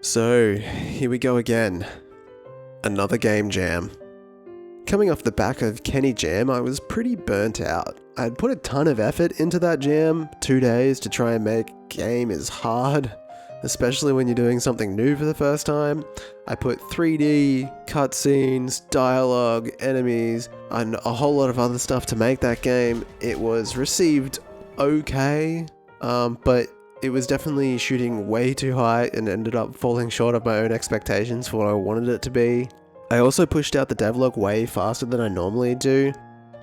So, here we go again. Another game jam. Coming off the back of Kenny Jam, I was pretty burnt out. I'd put a ton of effort into that jam. 2 days to try and make game is hard, especially when you're doing something new for the first time. I put 3D, cutscenes, dialogue, enemies, and a whole lot of other stuff to make that game. It was received okay, but it was definitely shooting way too high and ended up falling short of my own expectations for what I wanted it to be. I also pushed out the devlog way faster than I normally do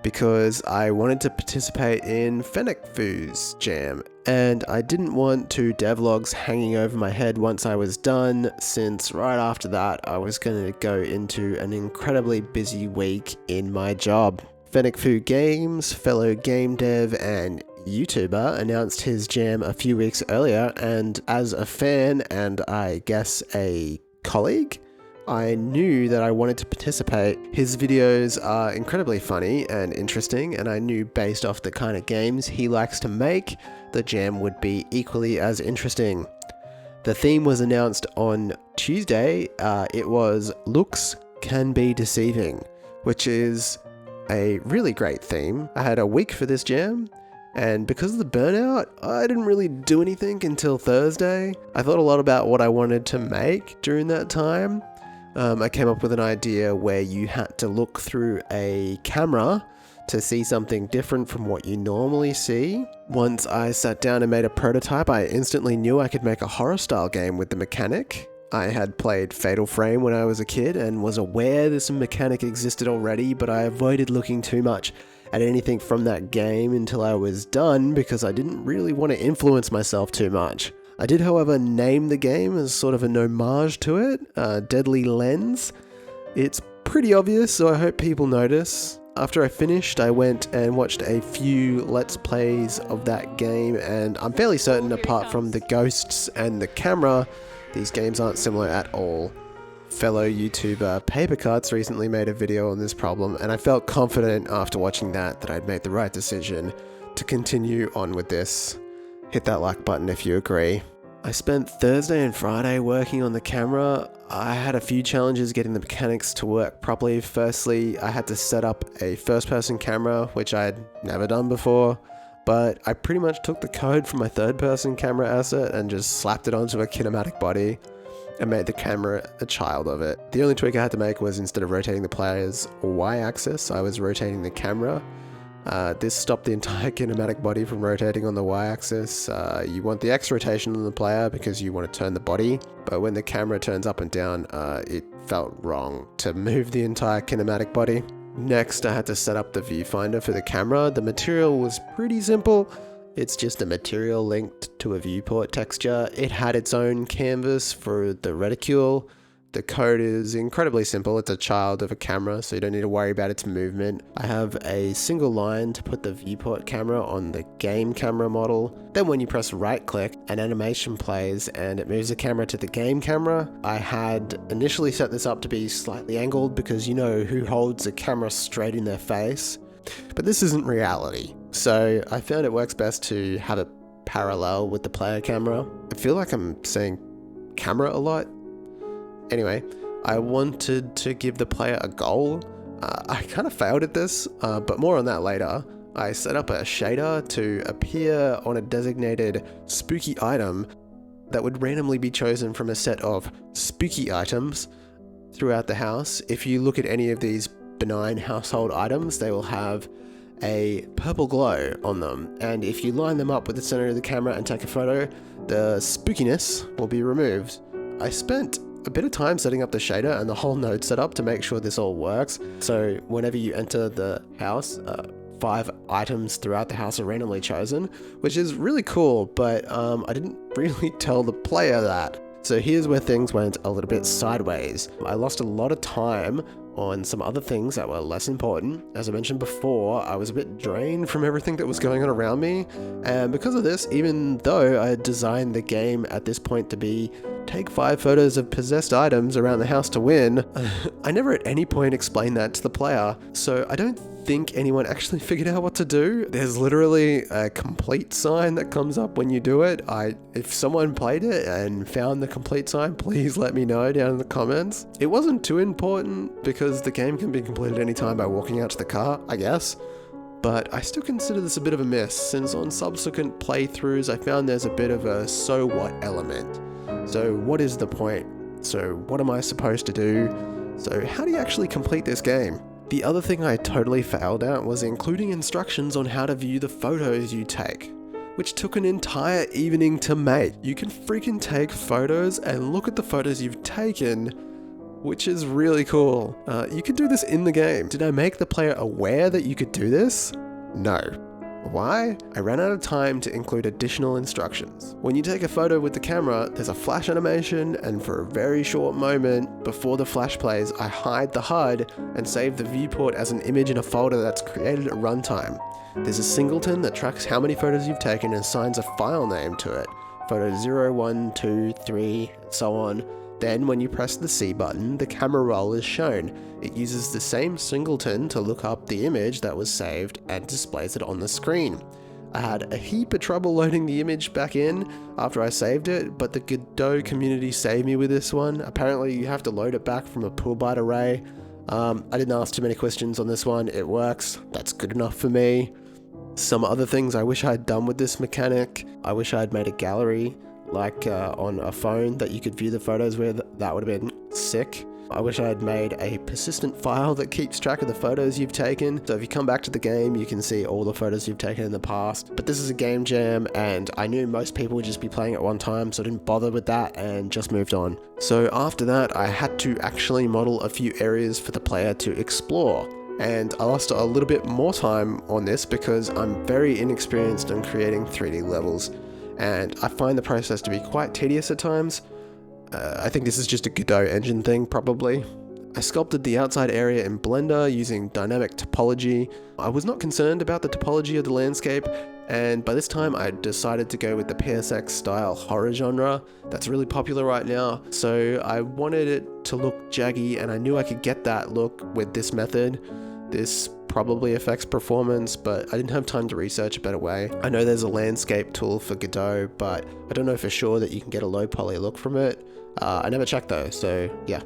because I wanted to participate in FennecFu's jam, and I didn't want 2 devlogs hanging over my head once I was done, since right after that I was going to go into an incredibly busy week in my job. FennecFu Games, fellow game dev and YouTuber, announced his jam a few weeks earlier, and as a fan and I guess a colleague, I knew that I wanted to participate. His videos are incredibly funny and interesting, and I knew based off the kind of games he likes to make, the jam would be equally as interesting. The theme was announced on Tuesday. It was "Looks Can Be Deceiving," which is a really great theme. I had a week for this jam, and because of the burnout, I didn't really do anything until Thursday. I thought a lot about what I wanted to make during that time. I came up with an idea where you had to look through a camera to see something different from what you normally see. Once I sat down and made a prototype, I instantly knew I could make a horror style game with the mechanic. I had played Fatal Frame when I was a kid and was aware this mechanic existed already, but I avoided looking too much at anything from that game until I was done because I didn't really want to influence myself too much. I did, however, name the game as sort of an homage to it, Deadly Lens. It's pretty obvious, so I hope people notice. After I finished, I went and watched a few Let's Plays of that game, and I'm fairly certain, apart from the ghosts and the camera, these games aren't similar at all. Fellow YouTuber Papercuts recently made a video on this problem, and I felt confident after watching that I'd made the right decision to continue on with this. Hit that like button if you agree. I spent Thursday and Friday working on the camera. I had a few challenges getting the mechanics to work properly. Firstly, I had to set up a first-person camera, which I had never done before, but I pretty much took the code from my third-person camera asset and just slapped it onto a kinematic body and made the camera a child of it. The only tweak I had to make was, instead of rotating the player's Y-axis, I was rotating the camera. This stopped the entire kinematic body from rotating on the Y-axis. You want the X rotation on the player because you want to turn the body, but when the camera turns up and down, it felt wrong to move the entire kinematic body. Next, I had to set up the viewfinder for the camera. The material was pretty simple. It's just a material linked to a viewport texture. It had its own canvas for the reticule. The code is incredibly simple. It's a child of a camera, so you don't need to worry about its movement. I have a single line to put the viewport camera on the game camera model. Then when you press right click, an animation plays and it moves the camera to the game camera. I had initially set this up to be slightly angled because you know who holds a camera straight in their face. But this isn't reality, so I found it works best to have it parallel with the player camera. I feel like I'm saying camera a lot. Anyway, I wanted to give the player a goal. I kind of failed at this, but more on that later. I set up a shader to appear on a designated spooky item that would randomly be chosen from a set of spooky items throughout the house. If you look at any of these benign household items, they will have a purple glow on them, and if you line them up with the center of the camera and take a photo, the spookiness will be removed. I spent a bit of time setting up the shader and the whole node setup to make sure this all works. So whenever you enter the house, 5 items throughout the house are randomly chosen, which is really cool, but I didn't really tell the player that. So here's where things went a little bit sideways. I lost a lot of time on some other things that were less important. As I mentioned before, I was a bit drained from everything that was going on around me, and because of this, even though I had designed the game at this point to be take 5 photos of possessed items around the house to win, I never at any point explained that to the player, so I don't think anyone actually figured out what to do. There's literally a complete sign that comes up when you do it. If someone played it and found the complete sign, please let me know down in the comments. It wasn't too important because the game can be completed anytime by walking out to the car, I guess. But I still consider this a bit of a miss, since on subsequent playthroughs I found there's a bit of a so what element. So what is the point? So what am I supposed to do? So how do you actually complete this game? The other thing I totally failed at was including instructions on how to view the photos you take, which took an entire evening to make. You can freaking take photos and look at the photos you've taken, which is really cool. You can do this in the game. Did I make the player aware that you could do this? No. Why? I ran out of time to include additional instructions. When you take a photo with the camera, there's a flash animation, and for a very short moment before the flash plays, I hide the HUD and save the viewport as an image in a folder that's created at runtime. There's a singleton that tracks how many photos you've taken and assigns a file name to it. Photo 0, 1, 2, 3, and so on. Then when you press the C button, the camera roll is shown. It uses the same singleton to look up the image that was saved and displays it on the screen. I had a heap of trouble loading the image back in after I saved it, but the Godot community saved me with this one. Apparently you have to load it back from a pool byte array. I didn't ask too many questions on this one. It works. That's good enough for me. Some other things I wish I had done with this mechanic. I wish I had made a gallery like on a phone that you could view the photos with. That would have been sick. I wish I had made a persistent file that keeps track of the photos you've taken. So if you come back to the game, you can see all the photos you've taken in the past. But this is a game jam, and I knew most people would just be playing at one time, so I didn't bother with that and just moved on. So after that, I had to actually model a few areas for the player to explore. And I lost a little bit more time on this because I'm very inexperienced in creating 3D levels, and I find the process to be quite tedious at times. I think this is just a Godot engine thing, probably. I sculpted the outside area in Blender using dynamic topology. I was not concerned about the topology of the landscape, and by this time I decided to go with the PSX Style Horror genre that's really popular right now. So I wanted it to look jaggy, and I knew I could get that look with this method. This probably affects performance, but I didn't have time to research a better way. I know there's a landscape tool for Godot, but I don't know for sure that you can get a low poly look from it. I never checked though, so yeah.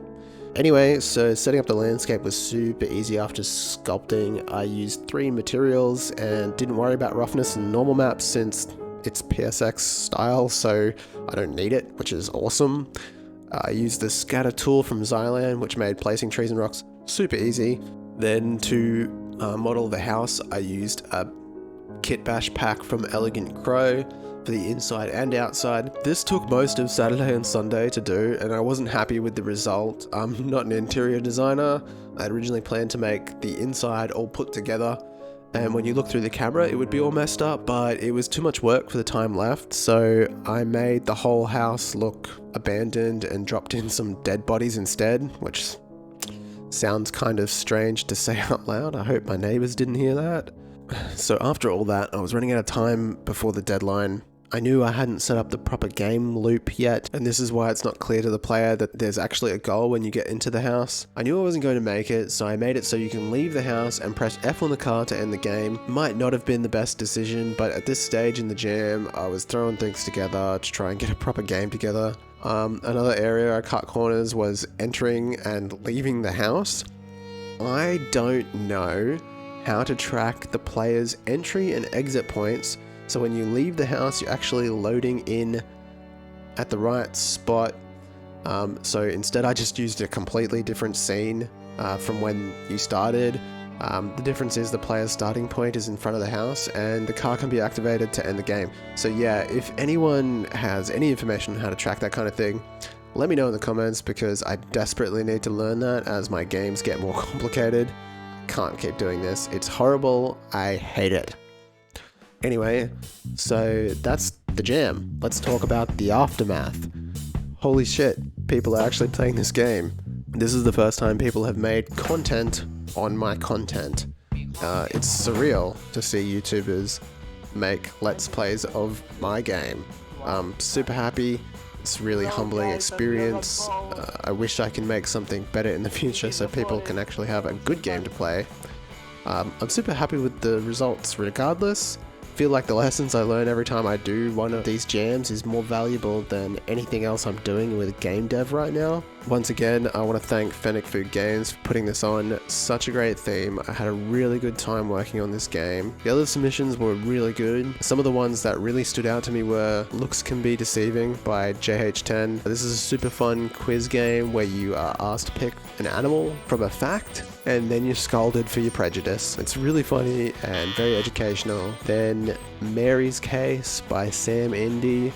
Anyway, so setting up the landscape was super easy after sculpting. I used 3 materials and didn't worry about roughness and normal maps since it's PSX style, so I don't need it, which is awesome. I used the scatter tool from Xylan, which made placing trees and rocks super easy. Then to model the house, I used a kit bash pack from Elegant Crow for the inside and outside. This took most of Saturday and Sunday to do, and I wasn't happy with the result. I'm not an interior designer. I originally planned to make the inside all put together, and when you look through the camera it would be all messed up, but it was too much work for the time left, so I made the whole house look abandoned and dropped in some dead bodies instead, which sounds kind of strange to say out loud. I hope my neighbors didn't hear that. So after all that, I was running out of time before the deadline. I knew I hadn't set up the proper game loop yet, and this is why it's not clear to the player that there's actually a goal when you get into the house. I knew I wasn't going to make it, so I made it so you can leave the house and press F on the car to end the game. Might not have been the best decision, but at this stage in the jam, I was throwing things together to try and get a proper game together. Another area I cut corners was entering and leaving the house. I don't know how to track the player's entry and exit points, so when you leave the house you're actually loading in at the right spot. So instead I just used a completely different scene from when you started. The difference is the player's starting point is in front of the house and the car can be activated to end the game. So yeah, if anyone has any information on how to track that kind of thing, let me know in the comments, because I desperately need to learn that as my games get more complicated. I can't keep doing this. It's horrible. I hate it. Anyway, so that's the jam. Let's talk about the aftermath. Holy shit, people are actually playing this game. This is the first time people have made content on my content. It's surreal to see YouTubers make Let's Plays of my game. I'm super happy. It's a really humbling experience. I wish I can make something better in the future so people can actually have a good game to play. I'm super happy with the results regardless. I feel like the lessons I learn every time I do one of these jams is more valuable than anything else I'm doing with game dev right now. Once again, I want to thank FennecFu Games for putting this on. Such a great theme. I had a really good time working on this game. The other submissions were really good. Some of the ones that really stood out to me were Looks Can Be Deceiving by JH10. This is a super fun quiz game where you are asked to pick an animal from a fact and then you're scolded for your prejudice. It's really funny and very educational. Then Mary's Case by Sam Indy.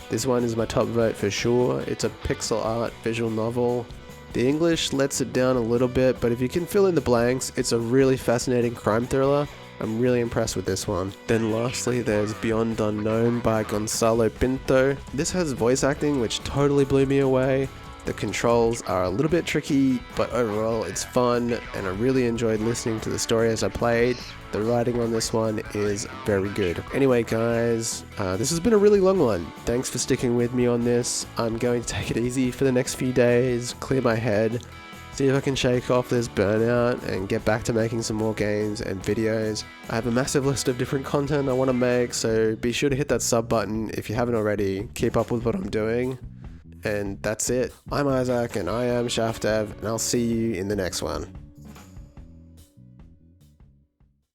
This one is my top vote for sure. It's a pixel art visual novel. The English lets it down a little bit, but if you can fill in the blanks, it's a really fascinating crime thriller. I'm really impressed with this one. Then lastly, there's Beyond Unknown by Gonzalo Pinto. This has voice acting, which totally blew me away. The controls are a little bit tricky, but overall it's fun, and I really enjoyed listening to the story as I played. The writing on this one is very good. Anyway guys, this has been a really long one. Thanks for sticking with me on this. I'm going to take it easy for the next few days, clear my head, see if I can shake off this burnout and get back to making some more games and videos. I have a massive list of different content I want to make, so be sure to hit that sub button if you haven't already. Keep up with what I'm doing. And that's it. I'm Isaac and I am ShaftDev, and I'll see you in the next one.